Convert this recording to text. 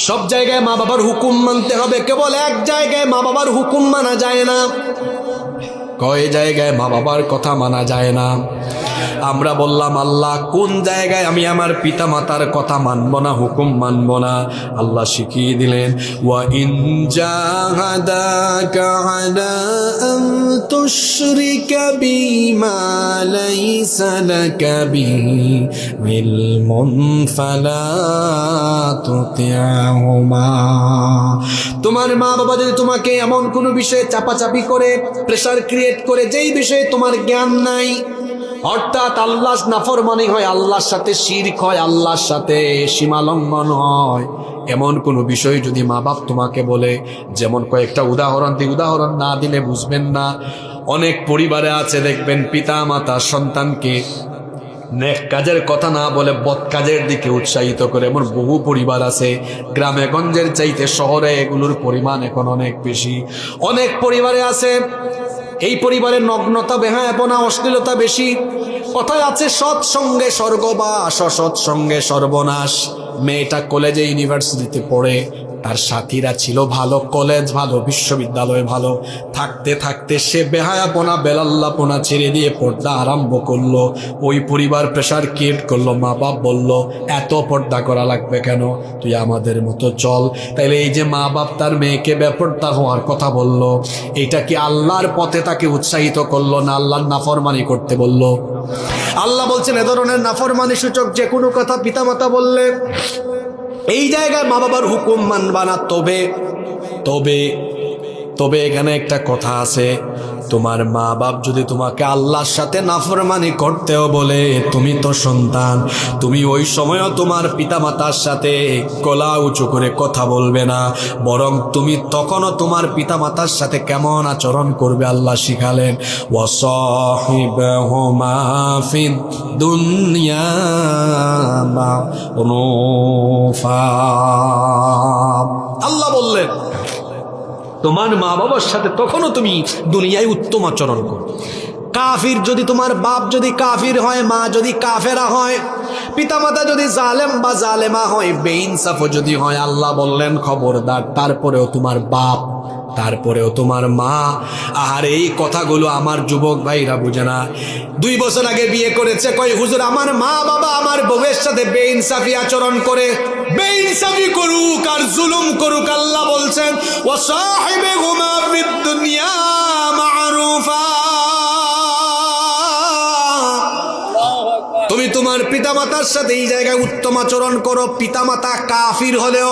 সব জায়গায় মা বাবার হুকুম মানতে হবে, কেবল এক জায়গায় মা বাবার হুকুম মানা যায় না। কয় জায়গায় মা বাবার কথা মানা যায় না? আমরা বললাম আল্লাহ কোন জায়গায় আমি আমার পিতা মাতার কথা মানব না, হুকুম মানব না? আল্লাহ শিখিয়ে দিলেন, ওয়া ইন জাহাদাকা আলা আন তুশরিকা বিমা লাইসা লাকা বিহি ইলমুন ফালা তুতি'হুমা। তোমার মা বাবা যদি তোমাকে এমন কোনো বিষয়ে চাপাচাপি করে, প্রেসার ক্রিয়েট করে, যেই বিষয়ে তোমার জ্ঞান নাই, অর্থাৎ আল্লাহর নাফরমানি হয়, আল্লাহর সাথে শিরক হয়, আল্লাহর সাথে সীমালঙ্ঘন হয়, এমন কোনো বিষয় যদি মা বাপ তোমাকে বলে, যেমন কয়েকটা উদাহরণ দিই, উদাহরণ না দিলে বুঝবেন না। অনেক পরিবারে আছে দেখবেন পিতা মাতা সন্তানকে নেক কাজের কথা না বলে বদ কাজের দিকে উৎসাহিত করে, এমন বহু পরিবার আছে। গ্রামে গঞ্জের চাইতে শহরে এগুলোর পরিমাণ এখন অনেক বেশি। অনেক পরিবারে আছে, এই পরিবারে নগ্নতা, বেহায়াপনা, অশ্লীলতা বেশি। কথায় আছে সৎসঙ্গে স্বর্গবাস, অসৎসঙ্গে সর্বনাশ। মেয়েটা কলেজে ইউনিভার্সিটিতে পড়ে, তার সাথীরা ছিল ভালো, কলেজ ভালো, বিশ্ববিদ্যালয় ভালো, থাকতে থাকতে সে বেহায়াপনা, বেলাল্লাপনা ছেড়ে দিয়ে পর্দা আরম্ভ করলো। ওই পরিবার প্রেশার ক্রিয়েট করলো, মা বাপ বলল এত পর্দা করা লাগবে কেন, তুই আমাদের মতো চল। তাইলে এই যে মা বাপ তার মেয়েকে বেপর্দা হওয়ার কথা বলল, এটা কি আল্লাহর পথে তাকে উৎসাহিত করলো না আল্লাহর নাফরমানি করতে বলল? আল্লাহ বলছেন এ ধরনের নাফরমানি সূচক যে কোনো কথা পিতামাতা বললে এই জায়গায় মা বাবার হুকুম মানবা না। তবে তবে তবে এখানে একটা কথা আছে, তোমার মা বাপ যদি তোমাকে আল্লাহর সাথে নাফরমানি করতেও বলে, তুমি তো সন্তান, তুমি ওই সময়ও তোমার পিতামাতার সাথে গলা উঁচু করে কথা বলবে না, বরং তুমি তখনও তোমার পিতামাতার সাথে কেমন আচরণ করবে আল্লাহ শিখালেন, ওয়াসাহিবহুমা ফিদ দুনিয়া মা'রুফা। আল্লাহ বললেন তোমার মা বাবার সাথে তখনও তুমি দুনিয়ায় উত্তম আচরণ করো। কাফির যদি তোমার বাপ যদি কাফির হয়, মা যদি কাফেরা হয়, পিতামাতা যদি জালেম বা জালেমা হয়, বেইনসাফও যদি হয়, আল্লাহ বললেন খবরদার, তারপরেও তোমার বাপ, তারপরেও তোমার মা। আর এই কথাগুলো আমার যুবক ভাইরা বুঝে না। 2 বছর আগে বিয়ে করেছে, কই হুজুর আমার মা বাবা আমার বউয়ের সাথে বেইনসাফি আচরণ করে। বেইনসাফি করুক আর জুলুম করুক, আল্লাহ বলছেন ওয়াসাহিবহুমা ফিদ দুনিয়া মা'রুফা। তুমি তোমার পিতামাতার সাথে এই জায়গায় উত্তম আচরণ করো, পিতামাতা কাফির হলেও।